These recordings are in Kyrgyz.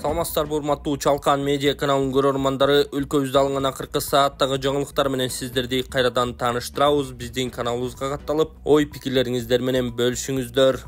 Саламатсыздарбы урматтуу Чалкан медиа каналынын көрөрмандары, өлкөбүздө алынган акыркы сааттагы жаңылыктар менен сиздерди кайрадан тааныштырабыз. Биздин каналыбызга катталып, ой пикирлериңиздер менен бөлүшүңүздөр.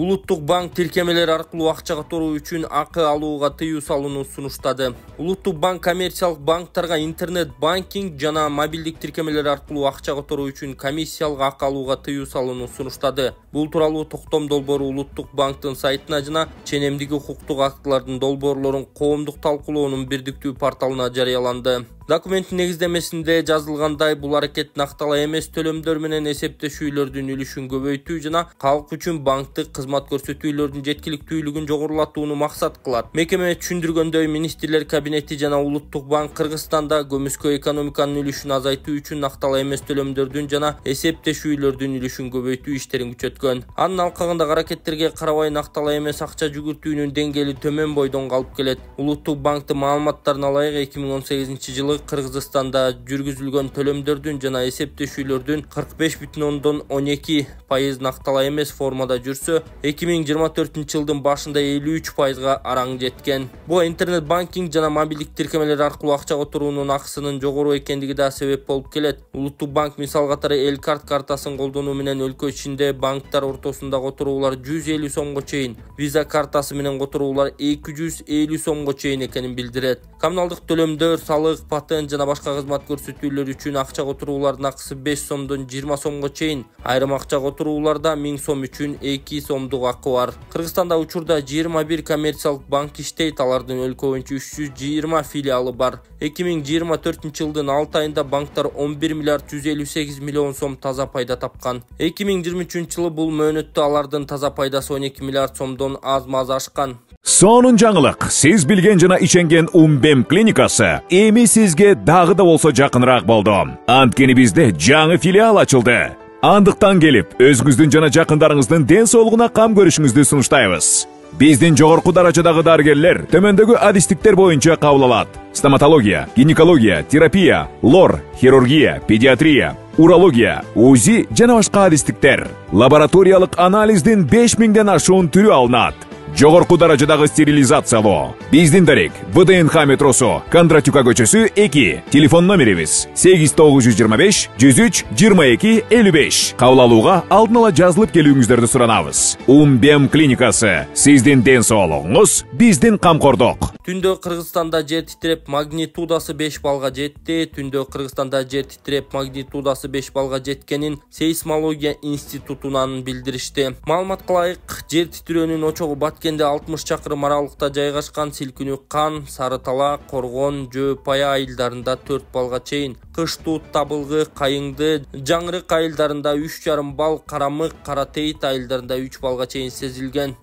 Улуттук банк тиркемелер аркылуу акча которуу үчүн акы алууга тыюу салууну сунуштады. Улуттук банк коммерциялык банктарга интернет банкинг жана мобилдик тиркемелер аркылуу акча которуу үчүн комиссиялык акы алууга тыюу салууну сунуштады. Бул тууралуу токтом долбоору Улуттук банктын сайтына жана ченемдиги укуктук актылардын долбоорлорун коомдук талкуулоонун бирдиктүү порталына жарыяланды. Документтин негиздемесинде жазылгандай, бул аракет нактала эмес төлөмдөр менен эсептешүүлөрдүн үлүшүн көбөйтүү жана калк үчүн банктык кызмат көрсөтүүлөрдүн жеткиликтүүлүгүн жогорулатууну максат кылат. Мекеме түшүндүргөндөй, министрлер кабинети жана Улуттук банк Кыргызстанда көмүскө экономиканын үлүшүн азайтуу үчүн нактала эмес төлөмдөрдүн жана эсептешүүлөрдүн үлүшүн көбөйтүү иштерин күчөткөн. Анын алкагындагы аракеттерге карабай, нактала эмес акча жүгүртүүнүн деңгээли төмөн бойдон калып келет. Улуттук банктын маалыматтарына ылайык 2018-жылы Кыргызстанда жүргүзүлгөн төлөмдөрдүн жана эсептешүүлөрдүн 45,12% нактала эмес формада жүрсө, 2024-жылдын башында 53%га араң жеткен. Бул интернет банкинг жана мобилдик тиркемелер аркылуу акча которуунун акысынын жогору экендиги да себеп болуп келет. Улуттук банк мисал катары Элкарт картасын колдонуу менен өлкө ичинде банктар ортосунда которуулар 150 сомго чейин, виза картасы менен которуулар 250 сомго чейин экенин билдирет. Коммуналдык төлөмдөр, салык, жана башка кызмат көрсөтүүлөр үчүн акча которуулардын акысы 5 сомдон 20 сомго чейин, айрым акча которууларда 1000 сом үчүн 2 сомдук акы бар. Кыргызстанда учурда 21 коммерциялык банк иштейт, алардын өлкө боюнча 320 филиалы бар. 2024-жылдын 6 айында банктар 11 миллиард 158 миллион сом таза пайда тапкан. 2023-жылы бул мөөнөттө алардын таза пайдасы 12 миллиард сомдон аз-маз ашкан. Сонун жаңылык, сиз билген жана иченген Умбем клиникасы эми сизге дагы да болсо жакыныраак болду. Анткени бизде жаңы филиал ачылды. Андыктан келип, өзүңүздүн жана жакындарыңыздын ден соолугуна кам көрүшүңүздү сунуштайбыз. Биздин жогорку даражадагы дарыгерлер төмөндөгү адистиктер боюнча кабыл алат: стоматология, гинекология, терапия, лор, хирургия, педиатрия, урология, УЗИ жана башка адистиктер. Лабораториялык анализдин 5000ден ашуун түрү алынат. Жогорку даражадагы стерилизациялоо. Биздин дарек ВДНХ метросу, Кондратюка көчөсү 2. Телефон номерибиз 8925 103 22 55. Кабыл алууга алдын ала жазылып келүүңүздөрдү суранабыз. Умбем клиникасы. Сиздин ден соолугуңуз, биздин камкордук. Түндө Кыргызстанда жер титиреп магнитудасы 5 балга жетти. Түндө Кыргызстанда жер титиреп магнитудасы 5 балга жеткенин сейсмология институтунан билдиришти. Маалыматка ылайык, жер титирөөнүн очогу Баткенде 60 чакырым аралыкта жайгашкан. Силкинүү Кан, Сарытала, Коргон, Жөөпая айылдарында 4 балга чейин, Кыштуу, Табылгы, Кайыңды, Жаңырык айылдарында 3,5 бал, Карамык, Каратейит айылдарында 3 балга чейин сезилген.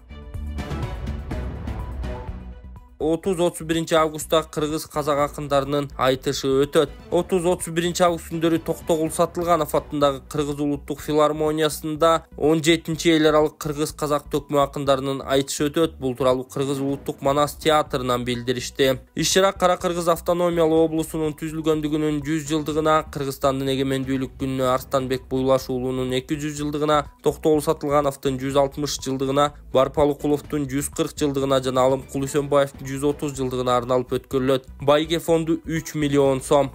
30-31 августта кыргыз-казак акындарынын айтышы өтөт. 30-31 август күндөрү Токтогул Сатылганов атындагы Кыргыз улуттук филармониясында 17-чи эл аралык кыргыз-казак төкмө акындарынын айтышы өтөт. Бул тууралуу Кыргыз улуттук Манас театрынан билдиришти. Иш-чара Кара Кыргыз автономиялуу облусунун түзүлгөндүгүнүн 100 жылдыгына, Кыргызстандын эгемендүүлүк күнүнө, Арстанбек Буйлаш уулунун 200 жылдыгына, Токтогул Сатылгановдун 160 жылдыгына, Барпалыкуловдун 140 жылдыгына жана Алымкул Үсөнбаевдин 130 жылдыгына арналып өткөрүлөт. Байге фонду 3 миллион сом.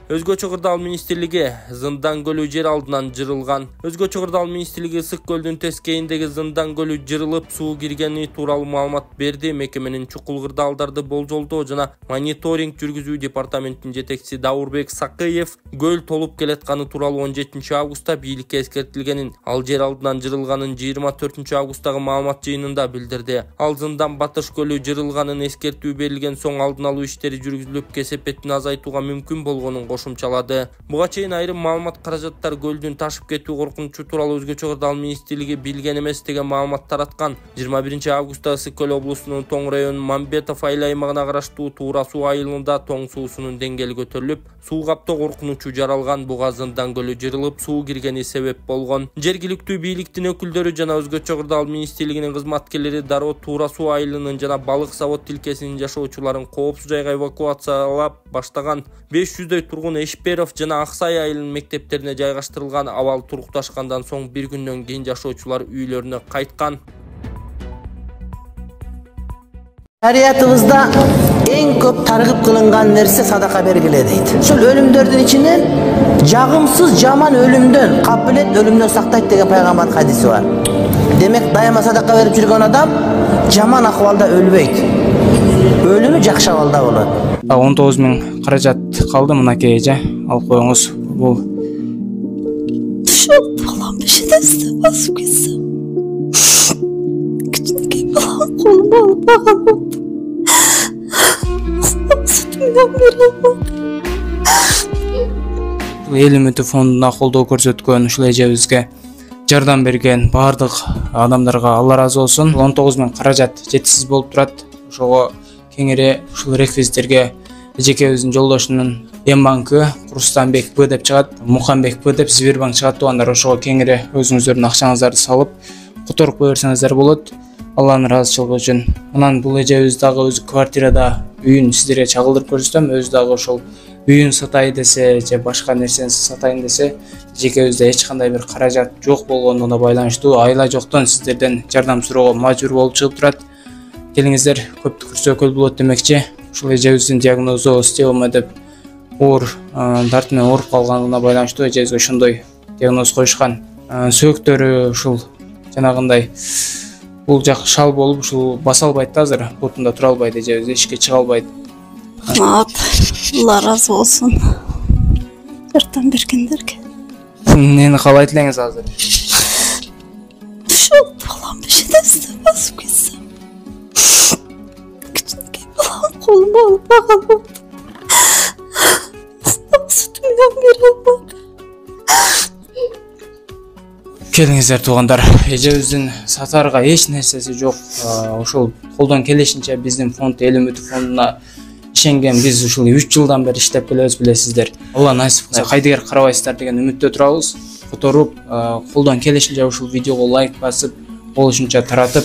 Өзгөчө Кырдаал министрлиги Зындан көлү жер алдынан жырылган. Өзгөчө Кырдаал министрлиги Ысык көлдүн тескейиндеги Зындан көлү жырылып, суу киргени тууралуу маалымат берди. Мекеменин чукул кырдаалдарды болжолдоо жана мониторинг жүргүзүү департаментинин жетекчиси Даурбек Сакыев көл толуп келатканы тууралуу 17 августта бийликке эскертилгенин, ал жер алдынан жырылганын 24 августтагы маалымат жыйынында билдирди. Ал Зындан Батыш көлү жырылганын эскертүү берилген соң алдын алуу иштери жүргүзүлүп, кесепетин азайтууга мүмкүн болгонун кошумчалады. Буга чейин айрым маалымат каражаттар көлдүн ташып кетүү коркунучу тууралуу Өзгөчө Кырдаал министрлиги билген эмес деген маалымат тараткан. 21 августта Ысык көл облусунун Тоң районунун Мамбетов айыл аймагына караштуу Туура суу айылында тоң суусунун деңгээли көтөрүлүп, суу каптоо коркунучу жаралган. Буга Зындан көлү жырылып, суу киргени себеп болгон. Жергиликтүү бийликтин өкүлдөрү жана Өзгөчө Кырдаал министрлигинин кызматкерлери дароо Туура суу айылынын жана балык завод тилкесинин жашоочуларын коопсуз жайга эвакуациялап баштаган. 500дөй тургун тургуну Эшперов жана Аксай айылынын мектептерине жайгаштырылган абал турукташкандан соң бир күндөн кийин жашоочулар үйлөрүнө кайткан. Şariatımızda en көп targıp kılıngan nerse sadaka bergile deydi. Şol ölümdördün içinden jagımsız jaman ölümdön, kabilet ölümdön saktayt деген peygamber hadisi var. Demek daima sadaka verip жүрген adam jaman ahvalda ölbeyt. Ölümü jakşı ahvalda bolot. 19 000 каражат kaldı mınakey эже. Al koyuңuz bul. Çok falan bir şey de istemez kızım. Küçük falan kolumu alıp bakalım. Sütümden beri almadı. Эл үмүтү фондуна колдоо көрсөткөн, ушул эжебизге жардам берген бардык адамдарга Алла разы болсун. 19 000 каражат жетишсиз болуп турат. Ошого кеңири ушул реквизиттерге эжекебиздин жолдошунун Эмбанкы Курстанбек Б деп чыгат, Мухамбек Б деп Сбербанк чыгат. Туугандар ошого кеңири өзүңүздөрдүн акчаңыздарды салып которуп кое берсеңиздер болот. Алланын ыраазычылыгы үчүн. Анан бул эжебиз дагы өзү квартирада үйүн сиздерге чагылдырып көрсөтөм. Өзү дагы ошол үйүн сатай десе же башка нерсени сатайын десе, эжекебизде эч кандай бир каражат жок болгондугуна байланыштуу айла жоктон сиздерден жардам суроого мажбур болуп чыгып турат. Келиңиздер, көп түкүрсөкөл болот демекчи. Ушул эжебиздин диагнозу стеома деп оор дарт менен ооруп калганына байланыштуу эжебизге ошондой диагноз коюшкан. Сөөктөрү ушул жанагындай бул жак шал болуп ушул баса албайт да, азыр бутунда тура албайт, эжебиз эшикке чыга албайт. Allah razı olsun. Yurttan bергендерге. Нени каалайт элеңиз азыр? Çok falan bir şey de istemez kızım. Küçük falan kolumu alıp bakalım. Sütümden beri almadı. Келиңиздер туугандар, эжебиздин сатарга эч нерсеси жок. Ошол колдон келишинче биздин фонд Эл үмүтү фондуна ишенген, биз ушул 3 жылдан бери иштеп келебиз, билесиздер. Алла насип кылса кайдыгер карабайсыздар деген үмүттө турабыз. Которуп, колдон келишинче ушул видеого лайк басып, болушунча таратып,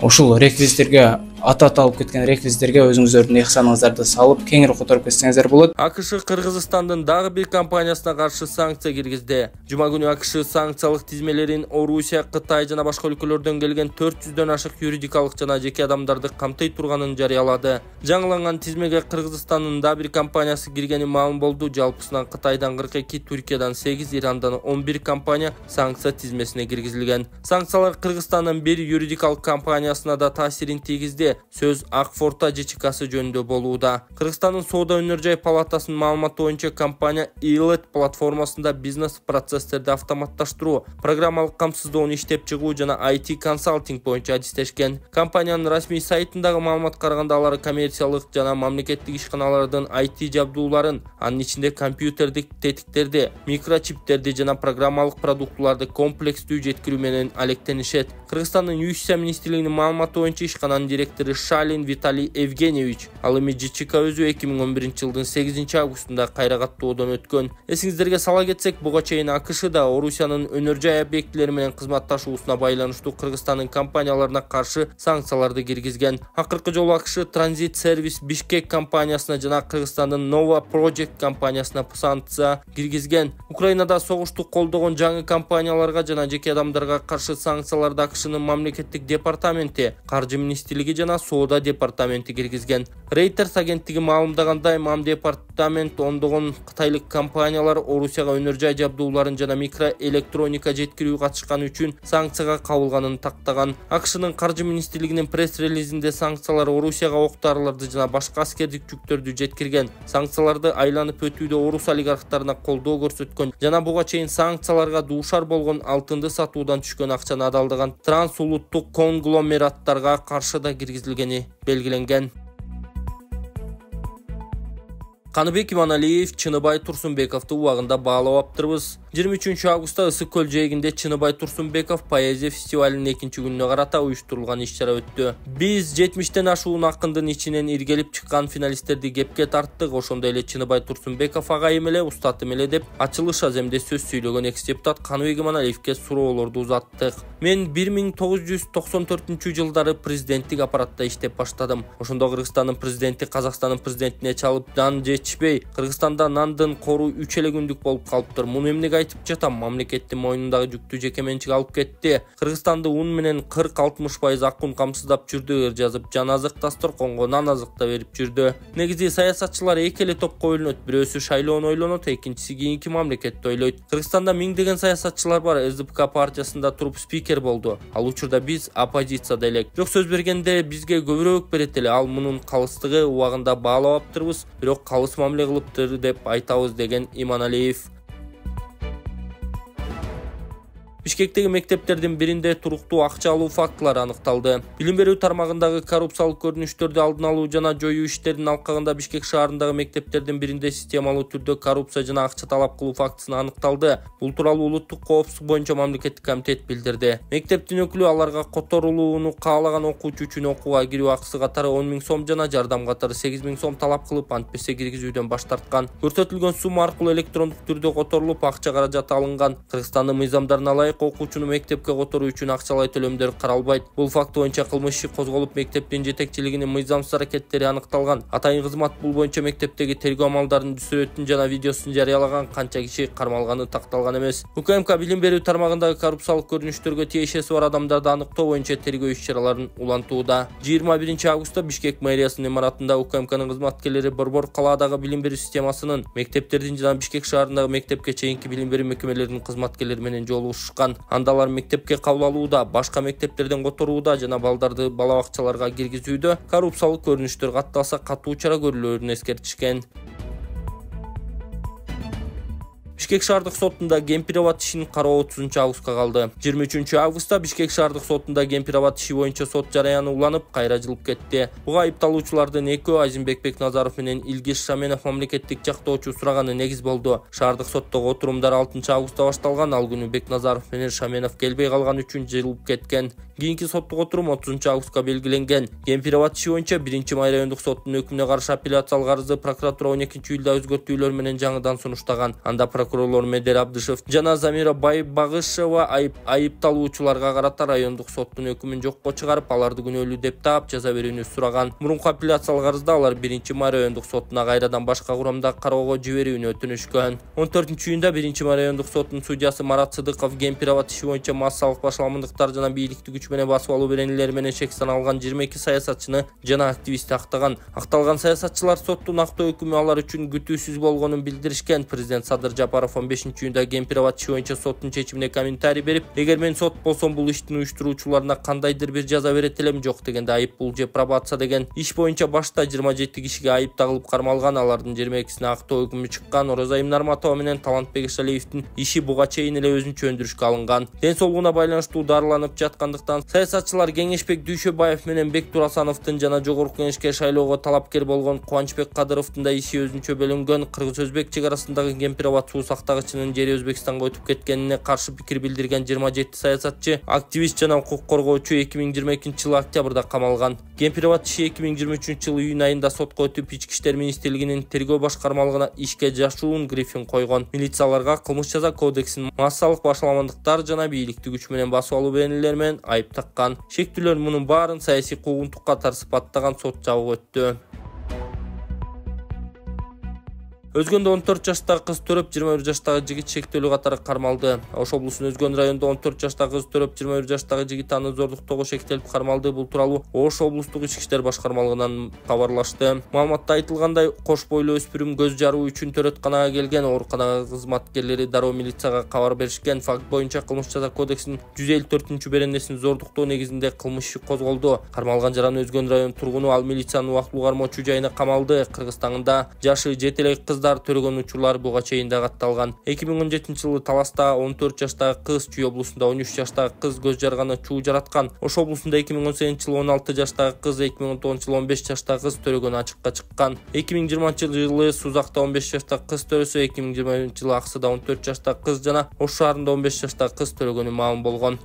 ушул реквизиттерге ат алып кеткен реквизиттерге өзүңүздөрдүн ыхсаныңыздарды салып, кеңири которуп кетсеңиздер болот. АКШ Кыргызстандын дагы бир компаниясына каршы санкция киргизди. Жума күнү АКШ санкциялык тизмелерин Орусия, Кытай жана башка өлкөлөрдөн келген 400дөн ашык юридикалык жана жеке адамдарды камтый турганын жарыялады. Жаңыланган тизмеге Кыргызстандын да бир компаниясы киргени маалым болду. Жалпысынан Кытайдан 42, Түркиядан 8, Ирандан 11 компания санкция тизмесине киргизилген. Санкциялар Кыргызстандын бир юридикалык компаниясына да таасирин тийгизди. Сөз Акфорта ЖЧКсы жөнүндө болууда. Кыргызстандын Соода өнөр жай палатасынын маалыматы боюнча компания e-let платформасында бизнес процесстерди автоматташтыруу, программалык камсыздоону иштеп чыгуу жана IT консалтинг боюнча адистешкен. Компаниянын расмий сайтындагы маалыматка караганда алар коммерциялык жана мамлекеттик ишканалардын IT жабдууларын, анын ичинде компьютердик тетиктерди, микрочиптерди жана программалык продуктуларды комплекстүү жеткирүү менен алектенишет. Кыргызстандын ЮС министрлигинин маалыматы боюнча ишкананын директору Шалин Виталий Евгеньевич ал эми ЖЧК өзү 2011 жылдын 8 августунда кайра каттоодон өткөн. Эсиңиздерге сала кетсек, буга чейин АКШда Орусиянын өнөр жай объектилери менен кызматташуусуна байланыштуу Кыргызстандын компанияларына каршы санкцияларды киргизген. Акыркы жолу АКШ Транзит Сервис Бишкек компаниясына жана Кыргызстандын Nova Project компаниясына санкция киргизген. Украинада согушту колдогон жаңы компанияларга жана жеке адамдарга каршы санкцияларды АКШнын мамлекеттик департаменти, каржы министрлиги жана Соода департаменти киргизген. Reuters агенттиги маалымдагандай, мам департамент ондогон кытайлык компаниялар Орусияга өнөр жай жабдууларын жана микроэлектроника жеткирүүгө катышканы үчүн санкцияга кабылганын тактаган. АКШнын каржы министрлигинин пресс-релизинде санкциялар Орусияга ок-дарыларды жана башка аскердик жүктөрдү жеткирген, санкцияларды айланып өтүүдө орус олигархтарына колдоо көрсөткөн жана буга чейин санкцияларга дуушар болгон алтынды сатуудан түшкөн акчаны адалдаган трансулуттук конгломераттарга каршы да киргизилгени белгиленген. Каныбек Иманалиев Чыныбай Турсунбековду убагында баалап аптырбыз. 23 августта Ысык көл жээгинде Чыныбай Турсунбеков поэзия фестивалынын 2-күнүнө карата уюштурулган иш-чара өттү. Биз 70тен ашуун акындын ичинен иргелип чыккан финалисттерди кепке тарттык. Ошондой эле Чыныбай Турсунбеков агайым эле, устатым эле деп ачылыш аземде сөз сүйлөгөн экс-депутат Каныбек Иманалиевке суроолорду узаттык. Мен 1994-жылдары президенттик аппаратта иштеп баштадым. Ошондо Кыргызстандын президенти Казакстандын президентине чалып дан же жетишпей, Кыргызстанда нандын кору 3 эле күндүк болуп калыптыр. Муну эмнеге айтып жатам? Мамлекеттин мойнундагы жүктү жеке менчик алып кетти. Кыргызстанды un менен 40-60% ак un камсыздап жүрдү, жазып Жан Азык Дасторконго нан азык да берип жүрдү. Негизи саясатчылар эки эле топко бөлүнөт. Бирөөсү шайлоону ойлонот, экинчиси кийинки мамлекетти ойлойт. Кыргызстанда миңдеген саясатчылар бар. СДПК партиясында туруп спикер болду. Ал учурда биз оппозицияда элек. Бирок сөз бергенде бизге көбүрөөк берет эле. Ал мунун калыстыгы убагында баалабаптырбыз, бирок калыс мамиле кылыптыр деп айтабыз, деген Иманалиев. Бишкектеги мектептердин биринде туруктуу акча алуу фактылары аныкталды. Билим берүү тармагындагы коррупциялык көрүнүштөрдү алдын алуу жана жоюу иштеринин алкагында Бишкек шаарындагы мектептердин биринде системалуу түрдө коррупция жана акча талап кылуу фактысы аныкталды. Бул тууралуу Улуттук коопсуздук боюнча мамлекеттик комитет билдирди. Мектептин өкүлү аларга которулууну каалаган окуучу үчүн окууга кирүү акысы катары 10 000 сом жана жардам катары 8 000 сом талап кылып, антпесе киргизүүдөн баш тарткан. Көрсөтүлгөн сумма аркылуу электрондук түрдө которулуп, акча каражаты алынган. Кыргызстандын мыйзамдарына ылайык окуучуну мектепке которуу үчүн акчалай төлөмдөр каралбайт. Бул факт боюнча кылмыш иши козголуп, мектептин жетекчилигинин мыйзамсыз аракеттери аныкталган. Атайын кызмат бул боюнча мектептеги тергөө амалдарынын сүрөтүн жана видеосун жарыялаган. Канча киши кармалганы такталган эмес. УКМК билим берүү тармагындагы коррупциялык көрүнүштөргө тиешеси бар адамдарды аныктоо боюнча тергөө иш-чараларын улантууда. 21 августта Бишкек мэриясынын имаратында УКМКнын кызматкерлери Борбор калаадагы билим берүү системасынын, мектептердин жана Бишкек шаарындагы мектепке чейинки билим берүү мекемелеринин кызматкерлери менен жолугушушкан. Анда алар мектепке кабыл алууда, башка мектептерден которууда жана балдарды бала бакчаларга киргизүүдө коррупциялык көрүнүштөр катталса катуу чара көрүлөрүн эскертишкен. Бишкек шаардык сотунда Кемпироват ишин кароо 30 августка калды. 23 августта Бишкек шаардык сотунда Кемпироват иши боюнча сот жараяны уланып, кайра жылып кетти. Буга айыпталуучулардын экөө Азимбек Бекназаров менен Илгиз Шаменов мамлекеттик жактоочу сураганы негиз болду. Шаардык соттогу отурумдар 6 августта башталган. Ал күнү Бекназаров менен Шаменов келбей калган үчүн жылып кеткен. Кийинки соттук отурум 30 августка белгиленген. Кемпироват иши боюнча 1-май райондук соттун өкүмүнө каршы апелляциялык арызды прокуратура 12 июлда өзгөртүүлөр менен жаңыдан сунуштаган. Анда прокурорлор Медер Абдышев жана Замира Байбагышева айыпталуучуларга карата райондук соттун өкүмүн жокко чыгарып, аларды күнөөлүү деп таап жаза берүүнү сураган. Мурунку апелляциялык арызда алар 1-май райондук сотуна кайрадан башка курамда кароого жиберүүнү өтүнүшкөн. 14-июнда 1-май райондук соттун судьясы Марат Сыдыков Кемпироват иши боюнча массалык башаламындыктар жана бийликтик күч менен басып алуу беренелери менен шек саналган 22 саясатчыны жана активистти актаган. Акталган саясатчылар соттун актоо өкүмү алар үчүн күтүүсүз болгонун билдиришкен. Президент Садыр Жапаров 15-июнда Кемпироват иши боюнча соттун чечимине комментарий берип, эгер мен сот болсом бул иштин уюштуруучуларына кандайдыр бир жаза берет элем жок дегенде, айып бул же пробация деген иш боюнча башта 27 кишиге айып тагылып кармалган. Алардын 22сине актоо өкүмү чыккан. Орозайым Нарматова менен Талантбек Ишалиевдин иши буга чейин эле өзүнчө өндүрүшкө алынган. Ден соолугуна байланыштуу дарыланып жаткандыктан саясатчылар Кеңешбек Дүйшөбаев менен Бек Турасановдун жана жогорку кеңешке шайлоого талапкер болгон Кубанычбек Кадыровдун да иши өзүнчө бөлүнгөн. Кыргыз-Өзбек чек арасындагы Кемпироват суу сактагычынын жери Өзбекстанга өтүп кеткенине каршы пикир билдирген 27 саясатчы, активист жана укук коргоочу 2022-жылы октябрда камалган. Кемпироват иши 2023-жылы июнь айында сотко өтүп, Ички иштер министрлигинин тергөө башкармалыгына ишке жашуун грифин койгон. Милицияларга кылмыш жаза кодексинин массалык башаламандыктар жана бийликтик күч менен басып алуу беренелери менен айып таккан. Шектүүлөр мунун баарын саясий куугунтук катары сыпаттаган. Сот жабык өттү. Өзгөндө 14 жаштагы кыз төрөп, 21 жаштагы жигит шектөлүү катары кармалды. Ош облусунун Өзгөн районунда 14 жаштагы кыз төрөп, 21 жаштагы жигит аны зордуктоого шектелип кармалды. Бул тууралуу Ош облустук ички иштер башкармалыгынан кабарлашты. Маалыматта айтылгандай, кош бойлуу өспүрүм көз жаруу үчүн төрөтканага келген. Оорукана кызматкерлери дароо милицияга кабар беришкен. Факт боюнча кылмыш жаза кодексинин 154 беренесин зордуктоо негизинде кылмыш иши козголду. Кармалган жаран Өзгөн район тургуну, ал милициянын убактылуу кармоочу жайына камалды. Кыргызстанда жашы жете элек кыздар төрөгөн учурлар буга чейин да катталган. 2017-жылы Таласта 14 жаштагы кыз, Чүй облусунда 13 жаштагы кыз көз жарганы чуу жараткан. Ош облусунда 2018-жылы 16 жаштагы кыз, 2019-жылы 15 жаштагы кыз төрөгөн ачыкка чыккан. 2020-жылы Сузакта 15 жаштагы кыз төрөсө, 2020-жылы Аксыда 14 жаштагы кыз жана Ош шаарында 15 жаштагы кыз төрөгөнү маалым болгон.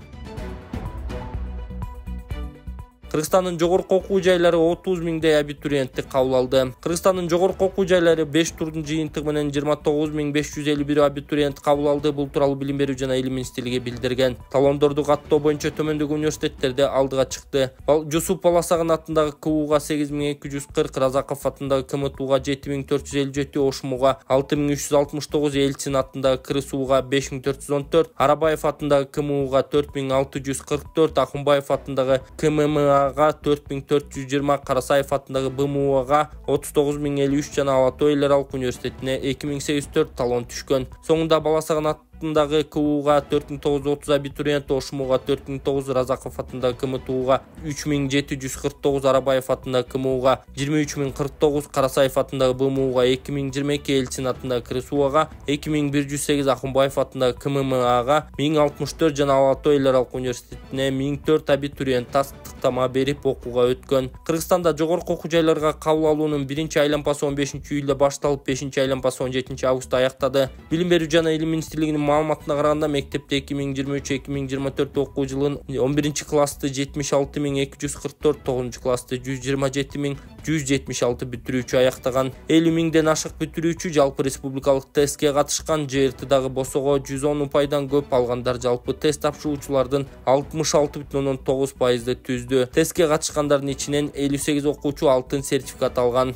Кыргызстандын жогорку окуу жайлары 30 миңдей абитуриентти кабыл алды. Кыргызстандын жогорку окуу жайлары 5 турдун жыйынтыгы менен 29.551 абитуриент кабыл алды. Бул тууралуу Билим берүү жана Илим министрлиги билдирген. Талондорду каттоо боюнча төмөндөгү университеттерде алдыга чыкты. Жусуп Баласагын атындагы КУга 8240, Разаков атындагы КМТУга 7457, Ошмуга 6369, Элчин атындагы КРСУга 5414, Арабаев атындагы КМУга 4644, Акунбаев атындагы КММАга 4420, Карасаев атындагы БМУга 39053 жана Алатоо эл аралык университетине 2804 талон түшкөн. Соңунда Баласагын атындагы КУга 4930 абитуриент, Ошмуга 4009, Разаков атындагы КМТУга 3749, Арабаев атындагы КМУга 23049, Карасаев атындагы БМУга 2022, Элчин атындагы КРСУга 2108, Акунбаев атындагы КММАга 1064 жана Алатоо эл аралык университетине 1004 абитуриент тастыктама берип окууга өткөн. Кыргызстанда жогорку окуу жайларга кабыл алуунун биринчи айланпасы 15-июлда башталып, 5-айланпасы 17-августта аяктады. Билим берүү жана Илим министрлигинин маалыматына караганда, мектепте 2023-2024 окуу жылын 11-классты 76244, 9-классты 127176 бүтүрүүчү аяктаган. 50 миңден ашык бүтүрүүчү жалпы республикалык тестке катышкан. ЖРТдагы босого 110 упайдан көп алгандар жалпы тест тапшыруучулардын 66,9%-ды түздү. Тестке катышкандардын ичинен 58 окуучу алтын сертификат алган.